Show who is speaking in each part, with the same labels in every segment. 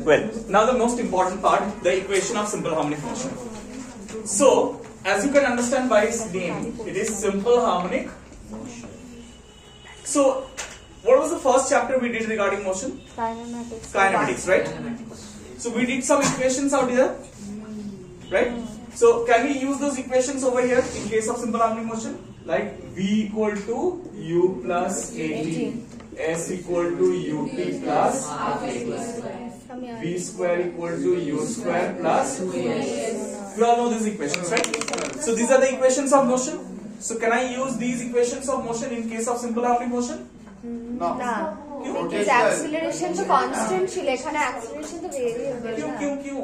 Speaker 1: Well, now the most important part, the equation of simple harmonic motion. So, as you can understand by its name, it is simple harmonic motion. So, what was the first chapter we did regarding motion?
Speaker 2: Kinematics.
Speaker 1: Kinematics, right? So, we did some equations out here, right? So, can we use those equations over here in case of simple harmonic motion? Like V equal to U plus AT, S equal to UT plus V square equal to U square plus 2S. You all know these equations, right? So these are the equations of motion. So can I use these equations of motion in case of simple harmonic motion?
Speaker 2: No. Because acceleration तो constant ছিল এখানে acceleration तो variable
Speaker 1: क्यों?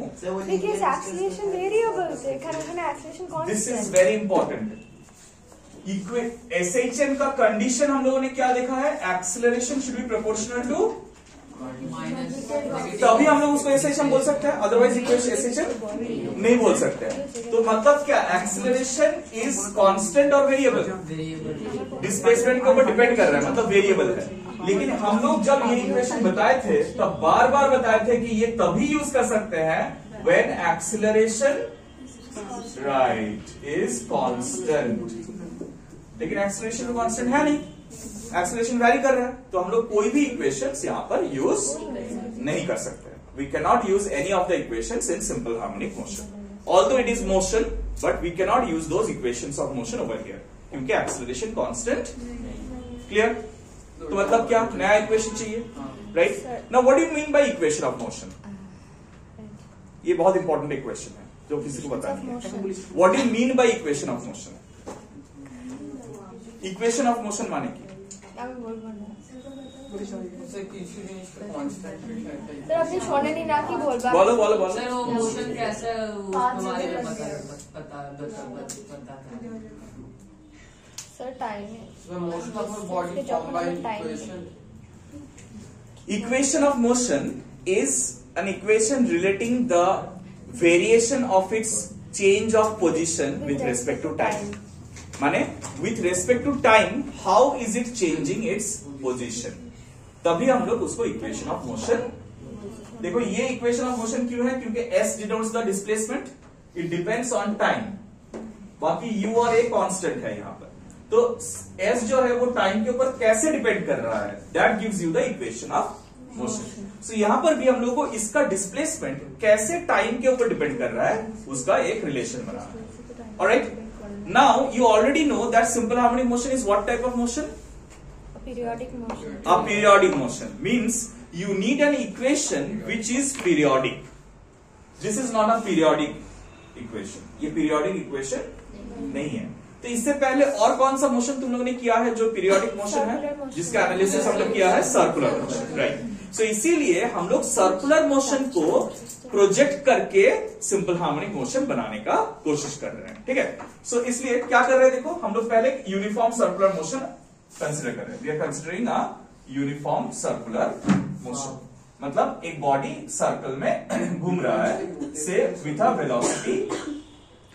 Speaker 2: Because acceleration variable थे एखाने acceleration constant.
Speaker 1: This is very important. SHM का condition हम लोगों ने क्या देखा है? Acceleration should be proportional to तभी हम लोग उसको SHM बोल सकते हैं, अदरवाइज इक्वेशन SHM नहीं बोल सकते हैं। तो मतलब क्या, एक्सेलरेशन इज कांस्टेंट और वेरिएबल, डिस्प्लेसमेंट के ऊपर डिपेंड कर रहा है, मतलब वेरिएबल है। लेकिन हम लोग जब ये इक्वेशन बताए थे तब बार बार बताए थे कि ये तभी यूज कर सकते हैं when acceleration right is constant. लेकिन एक्सेलरेशन तो कांस्टेंट है नहीं, एक्सेलरेशन वैरी कर रहा है, तो हम लोग कोई भी इक्वेशंस यहाँ पर यूज नहीं कर सकते। We can not use any of the equations in simple harmonic motion, although it is motion, but we can not use those equations of motion over here, क्योंकि एक्सेलरेशन कांस्टेंट। क्लियर? तो मतलब क्या, नया equation चाहिए, right? Now what do you mean by equation of motion? ये बहुत important equation है जो किसी को पता नहीं है। What do you mean by equation of motion? Equation of motion माने की
Speaker 2: सर अपनी छोड़ने नहीं ना की
Speaker 1: बोलो बोलो बोलो।
Speaker 3: सर वो मोशन कैसा है उसके बारे में बता
Speaker 2: सर टाइम है।
Speaker 3: Sir motion of body form by equation.
Speaker 1: Equation of motion is an equation relating the variation of its change of position with respect to time. माने with respect to time, how is it changing its position? तभी हम लोग उसको equation of motion. देखो ये equation of motion क्यों है? क्योंकि S denotes the displacement, it depends on time, बाकी U और A कांस्टेंट है यहाँ पर। तो S जो है वो टाइम के ऊपर कैसे डिपेंड कर रहा है, that gives you the equation of motion. So यहाँ पर भी हम लोग को इसका डिस्प्लेसमेंट कैसे टाइम के ऊपर डिपेंड कर रहा है उसका एक रिलेशन बना है। Alright, now you already know that simple harmonic motion is what type of motion?
Speaker 2: Periodic motion.
Speaker 1: A periodic motion means you need an equation which is periodic. This is not a periodic equation. ये periodic equation नहीं है। तो इससे पहले और कौन सा motion तुम लोगों ने किया है जो पीरियोडिक मोशन है, जिसका एनालिसिस हम लोग किया है? Circular motion, right? सो इसीलिए हम लोग सर्कुलर मोशन को प्रोजेक्ट करके सिंपल हार्मोनिक मोशन बनाने का कोशिश कर रहे हैं, ठीक है? सो इसलिए क्या कर रहे हैं, देखो हम लोग पहले यूनिफॉर्म सर्कुलर मोशन कंसिडर कर रहे हैं। We are considering a uniform circular motion, मतलब एक बॉडी सर्कल में घूम रहा है से with a velocity,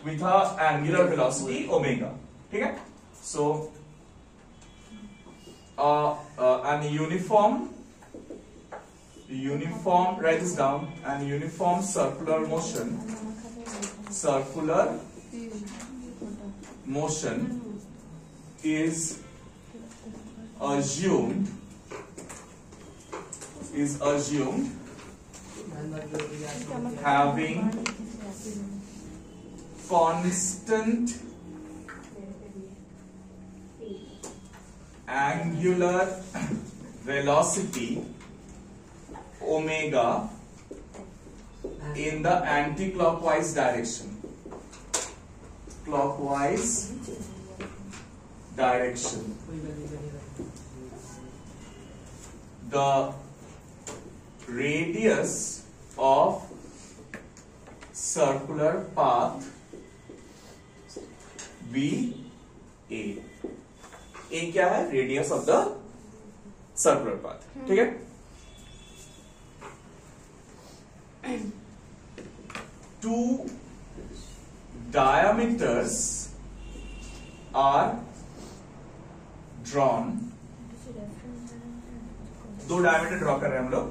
Speaker 1: with a angular velocity omega, ठीक है? So an uniform, write this down, an uniform circular motion is assumed having constant angular velocity omega in the anti-clockwise direction. The radius of circular path BA, A क्या है? Radius of the circular path, ठीक है? Two diameters are drawn, दो diameter draw कर रहे हैं हम लोग,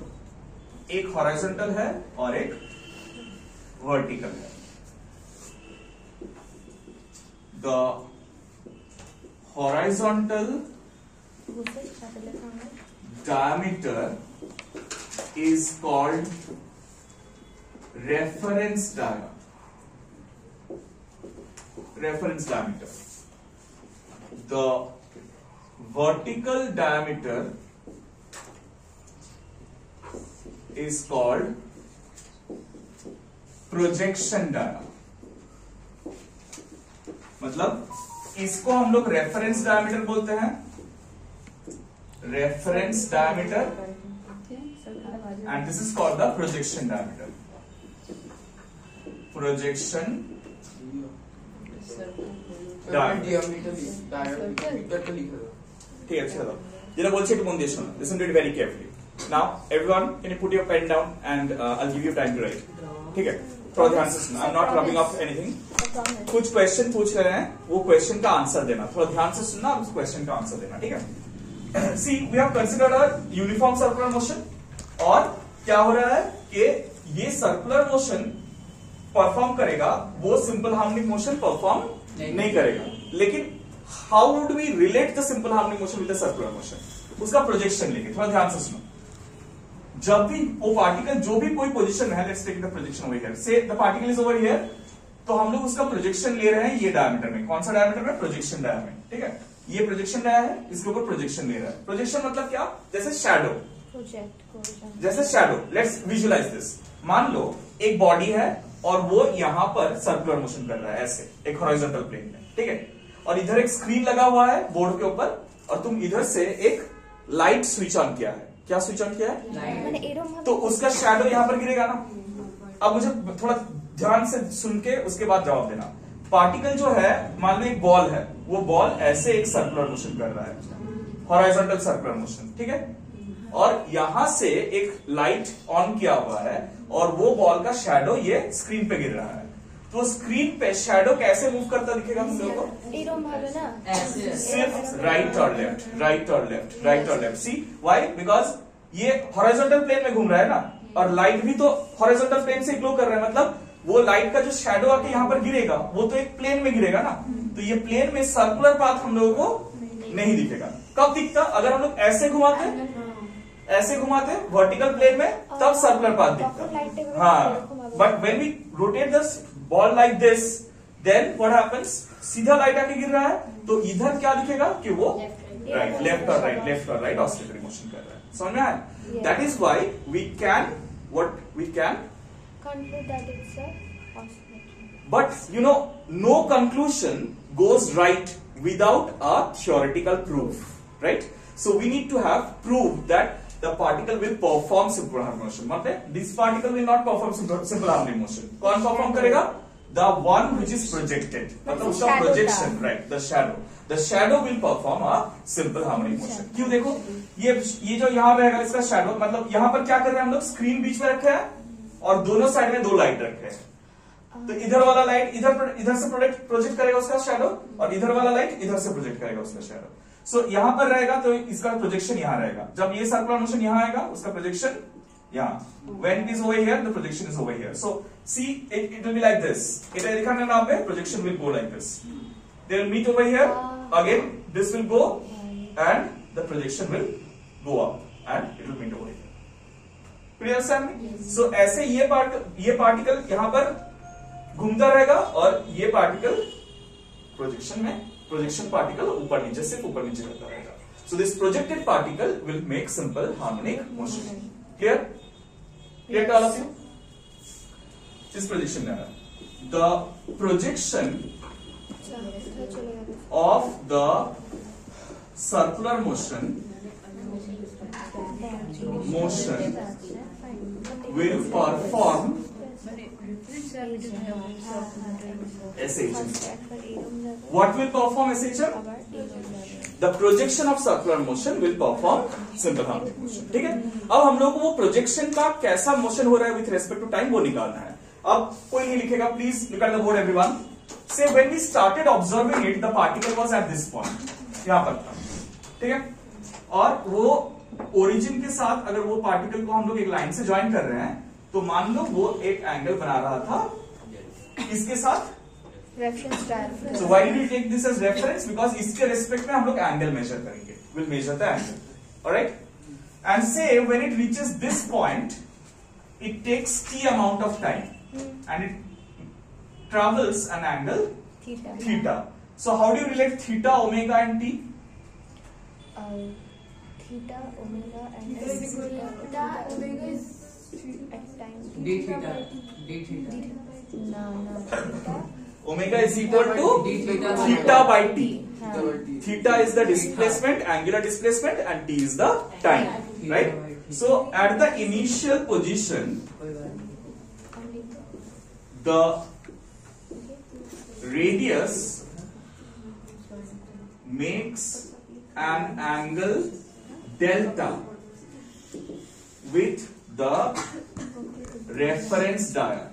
Speaker 1: एक हॉरिजॉन्टल है और एक वर्टिकल है। The horizontal diameter is called reference diameter. Reference diameter. The vertical diameter is called projection diameter. मतलब इसको हम लोग रेफरेंस डायमीटर बोलते हैं, reference diameter, and this is called the projection diameter. Projection diameter. ठीक है, चलो যেটা বলছি একটু মন দিয়ে শোনো, listen to it very carefully. Now everyone, can you put your pen down and I'll give you time to write. ठीक है, थोड़ा ध्यान से सुनना, I'm not rubbing off anything. कुछ क्वेश्चन पूछ रहे हैं, वो क्वेश्चन का आंसर देना, थोड़ा ध्यान से सुनना और उस क्वेश्चन का आंसर देना, ठीक है? See, we have considered a uniform circular motion, और क्या हो रहा है कि ये सर्कुलर मोशन परफॉर्म करेगा, वो सिंपल हार्मोनिक मोशन परफॉर्म नहीं करेगा। लेकिन how would we relate the simple harmonic motion with the circular motion? उसका प्रोजेक्शन लेंगे, थोड़ा ध्यान से सुनो। जब भी वो पार्टिकल जो भी कोई पोजीशन है, let's take the projection over here, say the particle is over here, तो हम लोग उसका प्रोजेक्शन ले रहे हैं ये डायमीटर में। कौन सा डायमीटर में? प्रोजेक्शन डायमीटर, ठीक है? ये प्रोजेक्शन रहा है, इसके ऊपर प्रोजेक्शन ले रहा है। प्रोजेक्शन मतलब क्या? जैसे शैडो, जैसे शैडो। Let's visualise this. मान लो एक बॉडी है और वो यहां पर सर्कुलर मोशन कर रहा है, ऐसे एक हॉरिजॉन्टल प्लेन में, ठीक है? और इधर एक स्क्रीन लगा हुआ है बोर्ड के ऊपर, और तुम इधर से एक लाइट स्विच ऑन किया है। क्या स्विच ऑन किया है? तो उसका शैडो यहां पर गिरेगा ना। अब मुझे थोड़ा ध्यान से सुन के उसके बाद जवाब देना। पार्टिकल जो है, मान लो एक बॉल है, वो बॉल ऐसे एक सर्कुलर मोशन कर रहा है, हॉरिजॉन्टल सर्कुलर मोशन, ठीक है? और यहां से एक लाइट ऑन किया हुआ है और वो बॉल का शैडो ये स्क्रीन पे गिर रहा है। तो स्क्रीन पे शैडो कैसे मूव करता दिखेगा हम लोगों को? सिर्फ राइट और लेफ्ट, राइट और लेफ्ट, राइट और लेफ्ट। See why? बिकॉज ये हॉरिजॉन्टल प्लेन में घूम रहा है ना, और लाइट भी तो हॉरिजॉन्टल प्लेन से ग्लो कर रहा है। मतलब वो लाइट का जो शैडो आके यहाँ पर गिरेगा, वो तो एक प्लेन में गिरेगा ना। तो ये प्लेन में सर्कुलर पाथ हम लोगों को नहीं दिखेगा। कब दिखता? अगर हम लोग ऐसे घुमाते, ऐसे घुमाते वर्टिकल प्लेन में, तब सर्कुलर पाथ दिखता। हाँ, but when we rotate this ball like this, then what happens? सीधा लाइट आके गिर रहा है, तो इधर क्या दिखेगा कि वो राइट, लेफ्ट और राइट, लेफ्ट और राइट ऑसिलेटरी मोशन कर रहा है। समझ में आया? That is why we can, what we can
Speaker 2: conclude that it's a oscillatory.
Speaker 1: But you know, no conclusion goes right without a theoretical proof, right? So we need to have proof that the particle will perform simple harmonic motion. मतलब this particle will not perform simple harmonic motion. कौन perform करेगा? The one which is projected. मतलब उसका projection, right? The shadow. The shadow will perform a simple harmonic motion. क्यों? देखो, ये जो यहाँ रहेगा इसका shadow, मतलब यहाँ पर क्या कर रहे हैं हम लोग? स्क्रीन बीच में रखे हैं और दोनों साइड में दो लाइट रखे हैं। तो इधर वाला लाइट इधर से प्रोजेक्ट करेगा उसका शैडो, और इधर वाला लाइट इधर से प्रोजेक्ट करेगा उसका शैडो। सो यहां पर रहेगा तो इसका प्रोजेक्शन यहां रहेगा। जब ये सर्कुलर मोशन यहां आएगा, उसका प्रोजेक्शन यहां। When it is over here, the projection is over here. So see it will be like this. इधर लिखा है ना पे, projection will go like this, they will meet over here, again this will go and the projection will go up and it will meet over here. Clear sir? So ऐसे ये particle यहां पर घूमता रहेगा और ये पार्टिकल प्रोजेक्शन में, projection particle ऊपर नीचे, सिर्फ ऊपर नीचे करता रहेगा। So this projected particle will make simple harmonic motion. Clear? Clear to all of you? This projection the projection of the circular motion will perform SHM. What will perform SHM? The projection of circular motion will perform simple harmonic motion. ठीक है? अब हम लोग को वो projection का कैसा motion हो रहा है विथ रेस्पेक्ट टू टाइम वो निकालना है। अब कोई नहीं लिखेगा, please look at the board everyone. Say when we started observing it, the particle was at this point, यहां पर था, ठीक है? और वो ओरिजिन के साथ अगर वो पार्टिकल को हम लोग एक लाइन से ज्वाइन कर रहे हैं तो मान लो वो एक एंगल बना रहा था इसके साथ
Speaker 2: reference direct.
Speaker 1: So why did we take this as reference? Because इसके रेस्पेक्ट में हम लोग एंगल मेजर करेंगे. We'll measure the angle. Alright? And say when it reaches this point, it takes t amount of time, and it travels an angle theta. So how do you relate theta, omega, and t?
Speaker 2: Theta, omega, and theta, omega is at time.
Speaker 3: D theta. D theta.
Speaker 2: No, theta.
Speaker 1: Omega is equal to theta by t. Theta is the displacement, angular displacement, and t is the time. Right? So at the initial position, the radius makes an angle delta with the reference dial.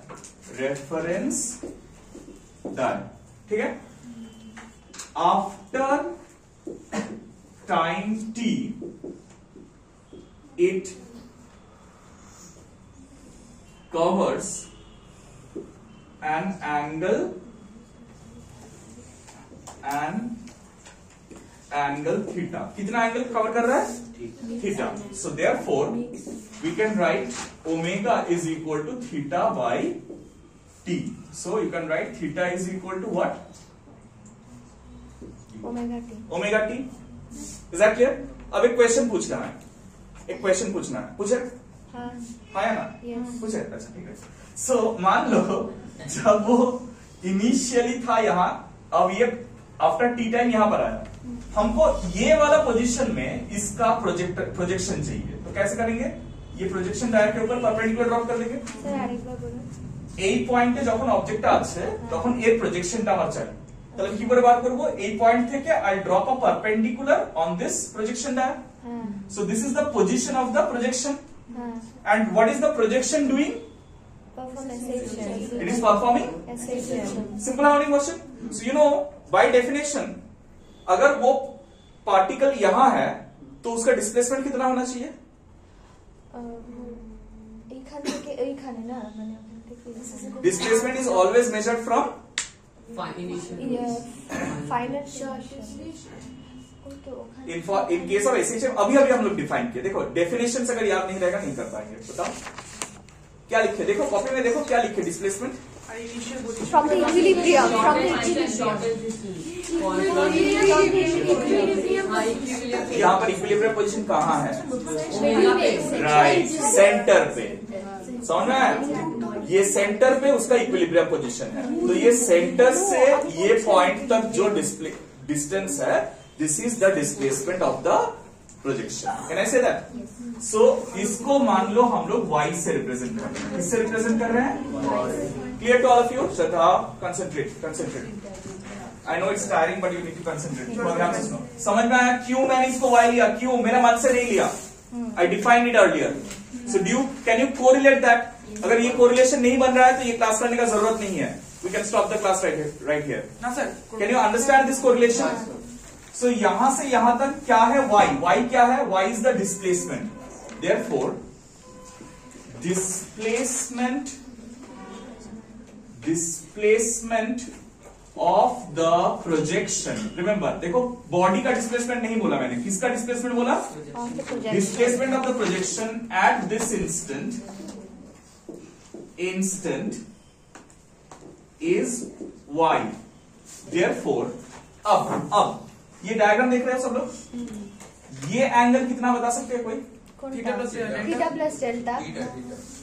Speaker 1: Reference dial. ठीक है? After time t, it covers an angle theta. कितना angle cover कर रहा है? Theta. So therefore, we can write omega is equal to theta by t. So you can write theta is equal to what?
Speaker 2: Omega t.
Speaker 1: Omega t. Is that clear? अब एक question पूछना है. एक question पूछना है. पूछे?
Speaker 2: हाँ.
Speaker 1: हाँ या ना?
Speaker 2: Yes.
Speaker 1: पूछे? अच्छा ठीक है. So मान लो जब वो इनिशियली था यहाँ, अब ये आफ्टर टी टाइम यहाँ पर आया, हमको ये वाला पोजीशन में इसका प्रोजेक्शन चाहिए. तो कैसे करेंगे? ये प्रोजेक्शन डायरेक्ट के ऊपर परपेंडिकुलर ड्रॉप कर देंगे.
Speaker 2: Sir, আরেকবার বলুন.
Speaker 1: এই পয়েন্টে যখন অবজেক্টটা আছে তখন এর প্রজেকশনটা আমার চাই. তাহলে কি করে বার করব? এই পয়েন্ট থেকে I drop a perpendicular on this projection diagram. So this is the position of the projection. And what is the projection doing? It is performing simple harmonic motion. So you know by definition अगर वो particle यहाँ है तो उसका displacement कितना होना चाहिए? Displacement is always measured from in case of SHM. अभी हम लोग डिफाइन किए. देखो डेफिनेशन अगर याद नहीं रहेगा नहीं कर पाएंगे. बताओ क्या लिखे? देखो कॉपी में देखो क्या लिखे? Displacement
Speaker 2: from the equilibrium.
Speaker 1: यहाँ पर इक्विलिब्रियम पोजीशन कहाँ है? राइट, सेंटर पे. समझ में आया? ये सेंटर पे उसका इक्विलिब्रियम पोजीशन है. तो ये सेंटर से ये पॉइंट तक जो डिस्टेंस है, this is the displacement of the projection. Can I say that? सो इसको मान लो हम लोग y से रिप्रेजेंट कर रहे हैं. किससे रिप्रेजेंट कर रहे हैं? Clear to all of you? Shraddha, concentrate. I know it's tiring but you need to concentrate. Program से सुनो. समझ में आया क्यों मैंने इसको y लिया? क्यों? मेरा मन से नहीं लिया. I defined it earlier. So can you correlate that? अगर ये कोरिलेशन नहीं बन रहा है तो ये क्लास करने का जरूरत नहीं है. We can stop the class right here. ना sir, can you understand this correlation? So यहां से यहां तक क्या है? y. y क्या है? y is the displacement. Therefore, displacement of the projection. Remember, देखो बॉडी का डिस्प्लेसमेंट नहीं बोला मैंने. किसका डिस्प्लेसमेंट बोला? Displacement of the projection at this instant is y. Therefore, अब ये डायग्राम देख रहे हो सब लोग? ये एंगल कितना बता सकते हैं कोई?
Speaker 2: Theta plus delta.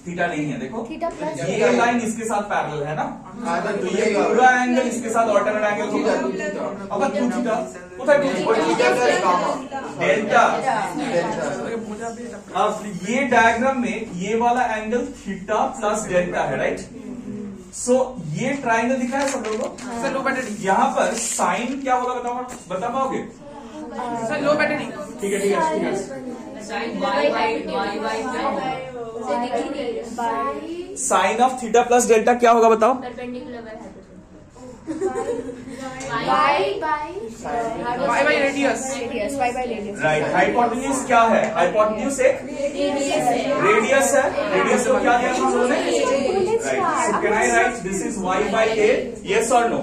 Speaker 1: थीटा नहीं है. देखो
Speaker 2: थीटा प्लस
Speaker 1: ये लाइन इसके साथ पैरेलल है ना, तो ये पूरा एंगल इसके साथ ऑल्टरनेट एंगल होगा. अब 2 थीटा डेल्टा. अब ये डायग्राम में ये वाला एंगल थीटा प्लस डेल्टा है. राइट? सो ये ट्राइंगल दिख रहा है सब लोगों को? यहाँ पर साइन क्या होगा बता पाओगे? Low battery. ठीक है. Sine of theta plus delta क्या होगा बताओ?
Speaker 4: y by radius.
Speaker 2: y by radius.
Speaker 1: Right, hypotenuse क्या है? हाइपोटेन्यूज एक रेडियस है, रेडियस को क्या दिया था हम लोगों ने? Right, can I right this is y by a? yes or no?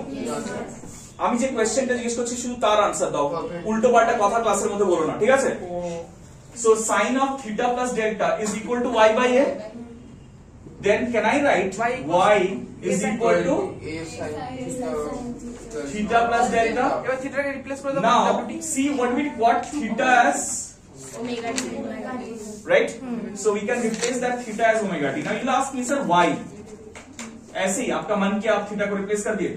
Speaker 1: আমি যে কোয়েশ্চেনটা জিজ্ঞেস করছি শুধু তার আনসার দাও, উল্টো পাল্টা কথা ক্লাসের মধ্যে বলো না, ঠিক আছে? So sin of theta plus delta is equal to y by a. Then can I write y is equal to theta plus delta?
Speaker 4: এবার থিটা কে রিপ্লেস করে দাও
Speaker 1: Now
Speaker 4: wt.
Speaker 1: see what theta as, right? So we can replace that theta as omega t. Now you'll ask me sir why? ऐसे ही आपका मन किया आप theta को replace कर दिए?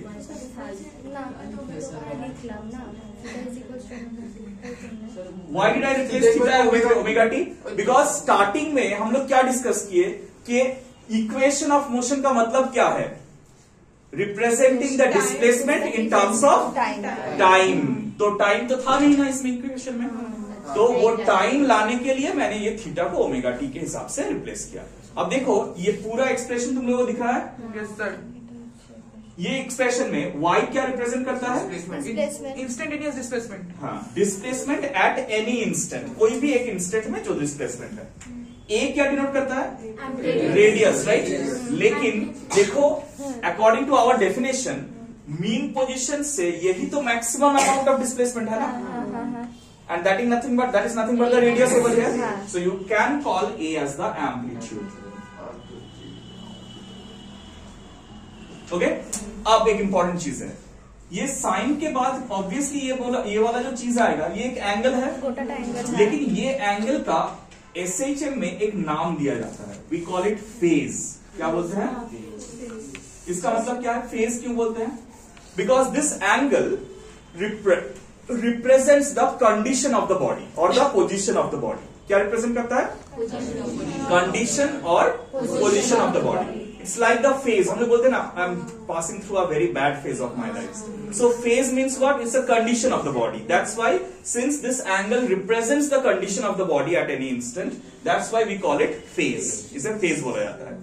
Speaker 1: Why did I replace theta with omega t? Because starting में हम लोग क्या डिस्कस किए कि इक्वेशन ऑफ मोशन का मतलब क्या है? Representing the displacement in terms of time. तो टाइम तो था नहीं ना इसमें इक्वेशन में, तो वो टाइम लाने के लिए मैंने ये थीटा को ओमेगा टी के हिसाब से रिप्लेस किया. अब देखो ये पूरा एक्सप्रेशन तुम लोगों को दिख रहा है.
Speaker 4: Yes sir.
Speaker 1: ये एक्सप्रेशन में y क्या रिप्रेजेंट करता है?
Speaker 4: Instantaneous displacement.
Speaker 1: हाँ, डिस्प्लेसमेंट एट एनी इंस्टेंट, कोई भी एक इंस्टेंट में जो डिस्प्लेसमेंट है. ए क्या डिनोट करता है? Radius, right? लेकिन देखो according to our definition mean position से यही तो मैक्सिमम अमाउंट ऑफ डिस्प्लेसमेंट है ना, and that is nothing but the radius over here. So you can call A as the amplitude. Okay, अब एक इंपॉर्टेंट चीज है, ये साइन के बाद ऑब्वियसली ये वाला जो चीज आएगा ये एक एंगल है, लेकिन ये एंगल का एसएचएम में एक नाम दिया जाता है. We call it phase. क्या बोलते हैं? इसका मतलब क्या है? फेज क्यों बोलते हैं? Because this angle represents the condition of the body और the position of the body. क्या रिप्रेजेंट करता है? कंडीशन और position of the body. It's like the phase. हम लोग बोलते हैं ना, I'm passing through a very bad phase of my life. So phase means what? It's a condition of the body. That's why, since this angle represents the condition of the body at any instant, that's why we call it phase. इसे phase बोला जाता है.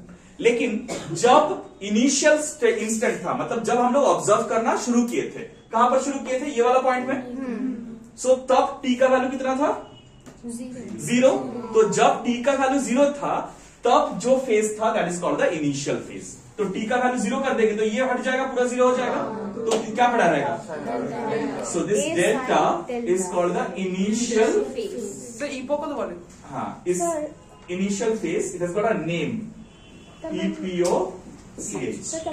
Speaker 1: लेकिन जब initial instant था, मतलब जब हम लोग ऑब्जर्व करना शुरू किए थे, कहां पर शुरू किए थे? ये वाला पॉइंट में. सो तब t का वैल्यू कितना था? 0. तो जब t का वैल्यू 0 था तब जो फेज था that is called the initial phase. तो टी का वैल्यू 0 कर देंगे तो ये हट जाएगा, पूरा 0 हो जाएगा, तो क्या खड़ा रहेगा? So this delta is called the initial phase.
Speaker 4: Sir epoch को बोले.
Speaker 1: हाँ, इस initial phase it has got a name, EPOCH,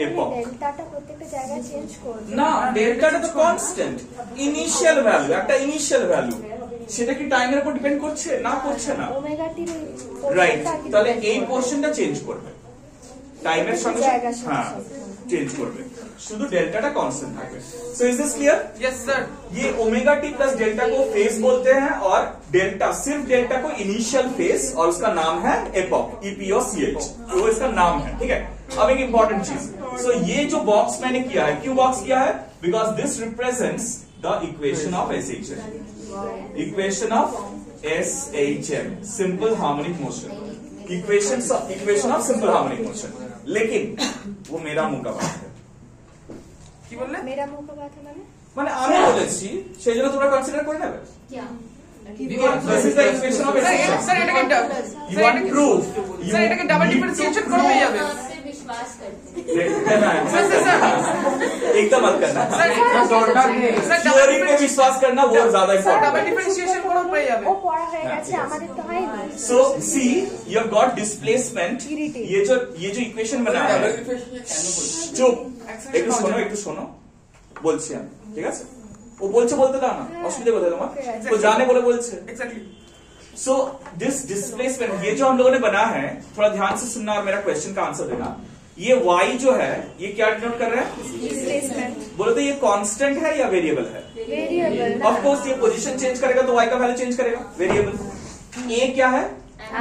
Speaker 1: epoch.
Speaker 2: ডেল্টাটা প্রত্যেকটা জায়গায় চেঞ্জ করবে
Speaker 1: না, ডেল্টাটা তো কনস্ট্যান্ট. ইনিশিয়াল ভ্যালু, একটা ইনিশিয়াল ভ্যালু, সেটা কি টাইমের উপর ডিপেন্ড করছে? না, করছে না.
Speaker 2: ওমেগা টি
Speaker 1: রাইট, তাহলে এই পোর্শনটা চেঞ্জ করবে টাইমের সঙ্গে. হ্যাঁ, চেঞ্জ করবে, শুধু ডেল্টাটা कांस्टेंट থাকবে. So is this clear?
Speaker 4: Yes sir.
Speaker 1: ये ओमेगा टी प्लस डेल्टा को फेज बोलते हैं और डेल्टा, सिर्फ डेल्टा को इनिशियल फेज, और उसका नाम है एपॉक, EPOCH, वो इसका नाम है. ठीक है. अब एक इंपॉर्टेंट चीज, सो ये जो बॉक्स मैंने किया है, क्यों बॉक्स किया है? Because this represents the equation of SHM. Equation of SHM, simple harmonic motion. Equation of simple harmonic motion. लेकिन वो मेरा मुंह का बात है.
Speaker 4: কি বললে?
Speaker 2: মেরা মুখ কথা
Speaker 1: মানে আমি বলেছি, সেই জন্য তোমরা কনসিডার করে নেবে. This is the equation of SHM.
Speaker 4: Sir এটাকে
Speaker 1: You want proof?
Speaker 4: স্যার এটাকে ডাবল ডিফারেন্সিয়েশন করে হয়ে যাবে.
Speaker 3: विश्वास करते
Speaker 1: एकदम मत करना.
Speaker 4: सर
Speaker 1: थ्योरी पे विश्वास करना वो ज्यादा
Speaker 4: ডাবল
Speaker 1: इम्पोर्टेंट.
Speaker 4: ডিফারেন্সিয়েশন করে হয়ে যাবে.
Speaker 2: ও পড়া হয়ে গেছে, আমাদের তো হয়নি.
Speaker 1: So see, you have got displacement. ये जो इक्वेशन बना है, चुप, একটু শোনো বলছি আমি, ঠিক আছে? ও বলতে দাও না, অসুবিধা কোথায় তোমার? ও জানে বলে বলছে.
Speaker 4: एग्जैक्टली.
Speaker 1: सो दिस डिस्प्लेसमेंट, ये जो हम लोगों ने बना है, थोड़ा ध्यान से सुनना और मेरा क्वेश्चन का आंसर देना. ये y जो है ये क्या डिनोट कर रहा है?
Speaker 2: डिस्प्लेसमेंट.
Speaker 1: बोलो तो ये कांस्टेंट है या वेरिएबल है?
Speaker 2: वेरिएबल.
Speaker 1: ऑफ कोर्स ये पोजीशन चेंज करेगा तो y का वैल्यू चेंज करेगा, वेरिएबल. a क्या है?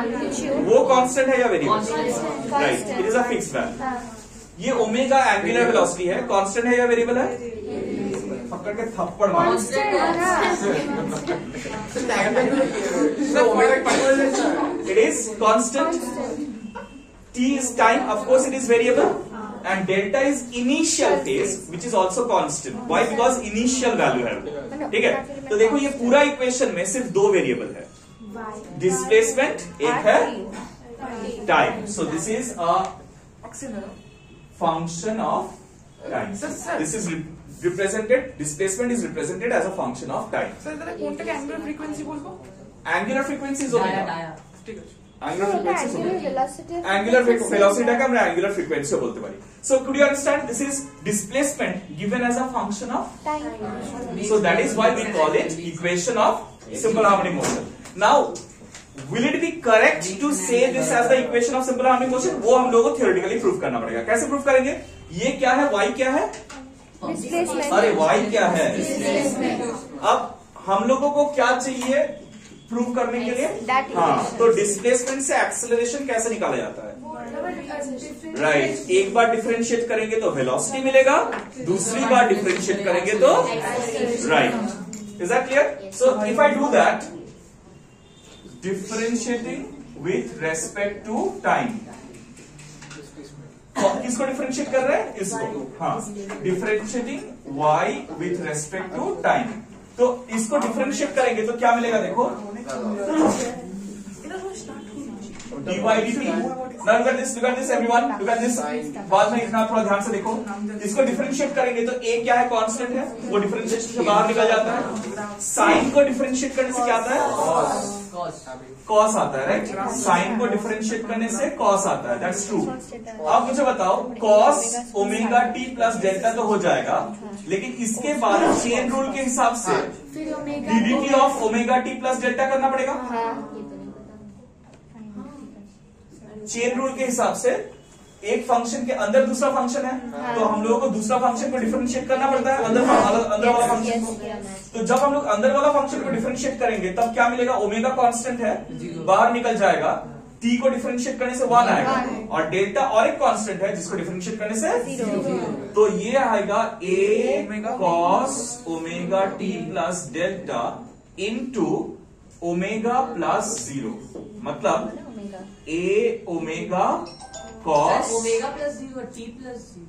Speaker 2: एम्पलीट्यूड.
Speaker 1: वो कांस्टेंट है या variable?
Speaker 2: Constant.
Speaker 1: Right, it is a fixed value. ये ओमेगा एंगुलर वेलोसिटी है, कांस्टेंट है या वेरिएबल है? पकड़ के थप्पड़ मारो. It is constant. T is time, of course it is variable. and delta is initial phase which is also constant. Why? Because initial value है, ठीक है. तो देखो ये पूरा इक्वेशन में सिर्फ दो वेरिएबल है, डिस्प्लेसमेंट एक है time. So this is a function of time. This is represented, displacement is represented as a function of time.
Speaker 4: Sir इधर कोणत्या एंगुलर फ्रीक्वेंसी बोलबो?
Speaker 1: Angular frequency is omega.
Speaker 4: ঠিক আছে.
Speaker 1: Angular frequency is omega.
Speaker 2: velocity
Speaker 1: Angular velocity का हमने angular frequency बोलते बारी. So could you understand? This is displacement given as a function of
Speaker 2: time.
Speaker 1: So that is why we call it equation of simple harmonic motion. Now, will it be correct to say this as the equation of simple harmonic motion? वो हम लोगों को theoretically prove करना पड़ेगा. कैसे prove करेंगे? ये क्या है? Y क्या है?
Speaker 2: Displacement.
Speaker 1: अरे Y क्या है? अब हम लोगों को क्या चाहिए प्रूव करने के लिए? हाँ, तो डिस्प्लेसमेंट से एक्सेलरेशन कैसे निकाला जाता है? राइट, एक बार डिफरेंशिएट करेंगे तो वेलोसिटी मिलेगा, दूसरी बार डिफरेंशिएट करेंगे तो right. Is that clear? So if I do that, differentiating with respect to time, किसको डिफरेंशिएट कर रहे हैं? इसको. हाँ, differentiating y with respect to time. तो इसको डिफरेंशिएट करेंगे तो क्या मिलेगा? देखो dy dt. Now look at this everyone, look at this. बाद में इतना थोड़ा ध्यान से देखो. इसको डिफरेंशिएट करेंगे तो a क्या है? कांस्टेंट है, वो डिफरेंशिएशन से बाहर निकल जाता है. साइन को डिफरेंशिएट करने से क्या आता है? कॉस आता है, राइट. साइन को डिफरेंशिएट करने से कॉस आता है, दैट्स ट्रू. अब मुझे बताओ, cos omega t plus delta तो हो जाएगा, लेकिन इसके बाद चेन रूल के हिसाब से ddT of omega t plus delta करना पड़ेगा. चेन रूल के हिसाब से एक फंक्शन के अंदर दूसरा फंक्शन है, तो हम लोगों को दूसरा फंक्शन को डिफरेंशिएट करना पड़ता है अंदर वाला फंक्शन को. तो जब हम लोग अंदर वाला फंक्शन को डिफरेंशिएट करेंगे तब क्या मिलेगा? ओमेगा कांस्टेंट है, बाहर निकल जाएगा. टी को डिफरेंशिएट करने से 1 आएगा, और डेल्टा और एक कांस्टेंट है जिसको डिफरेंशिएट करने से 0. तो ये आएगा a cos omega t plus delta into omega plus 0. मतलब a omega cos
Speaker 3: omega plus 0 T plus 0.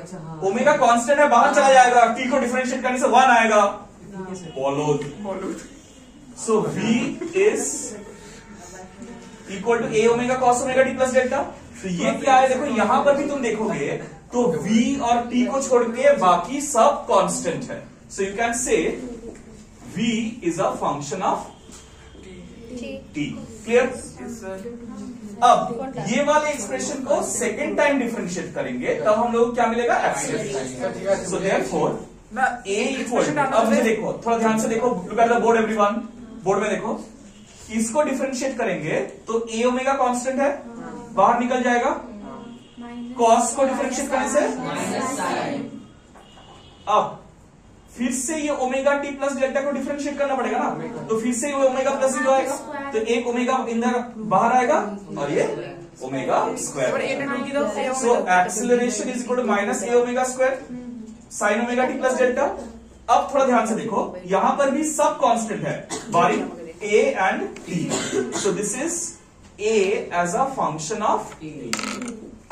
Speaker 3: अच्छा हाँ,
Speaker 1: ओमेगा कांस्टेंट है, बाहर चला जाएगा, टी को डिफरेंशिएट करने से 1 आएगा. So v is equal to a omega cos omega t plus delta. तो ये क्या है? देखो यहां पर भी तुम देखोगे तो v और t को छोड़ के बाकी सब कांस्टेंट है. सो you can say v is a function of t. Clear? अब ये वाले एक्सप्रेशन को सेकेंड टाइम डिफरेंशिएट करेंगे तब हम लोग क्या मिलेगा? Acceleration. So therefore a equal, अब मुझे देखो, थोड़ा ध्यान से देखो, look at the board everyone. Board में देखो, इसको डिफरेंशिएट करेंगे तो a ओमेगा कांस्टेंट है, बाहर निकल जाएगा. cos को डिफरेंशिएट करने से अब फिर से ये ओमेगा टी प्लस डेल्टा को डिफरेंशिएट करना पड़ेगा ना, तो फिर से ये ओमेगा प्लस 0 आएगा, तो एक ओमेगा इंदर बाहर आएगा और ये omega square. So acceleration is equal to minus a omega square sine omega t plus delta. अब थोड़ा ध्यान से देखो, यहां पर भी सब कांस्टेंट है, vary a and t. So this is a as a function of t.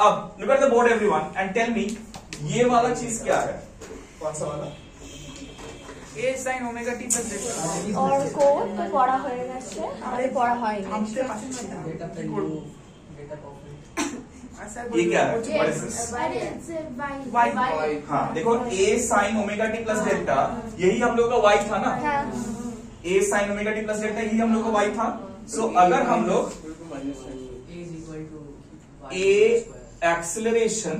Speaker 1: अब look at the board everyone and tell me, ये वाला चीज क्या है? कौन सा वाला?
Speaker 4: a sin omega t plus delta.
Speaker 2: और কোণ তো পড়া হয়ে গেছে, আমাদের পড়া হয়নি.
Speaker 3: डेटा वैल्यू, डेटा
Speaker 1: ये क्या है? What is this?
Speaker 4: y.
Speaker 1: हाँ देखो, a sin omega t plus delta, यही हम लोग का y था ना. a sin omega t plus delta यही हम लोग का y था. सो अगर हम लोग a acceleration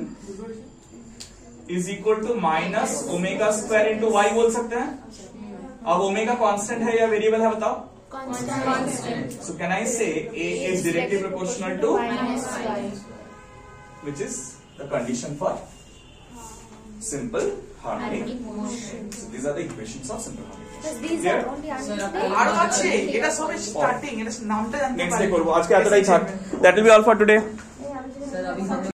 Speaker 1: is equal to minus omega square into y बोल सकते हैं. अब ओमेगा कांस्टेंट है या वेरिएबल है बताओ? Constant. So can I say a is directly proportional to which is the condition for simple harmonic motion. So these are the equations of simple harmonic motion.
Speaker 2: These are only
Speaker 4: আর আছে, এটা সবে starting, এটা নামটা জানতে
Speaker 1: Next
Speaker 4: পারি.
Speaker 1: day করবো, আজকে এতটাই থাক. That will be all for today.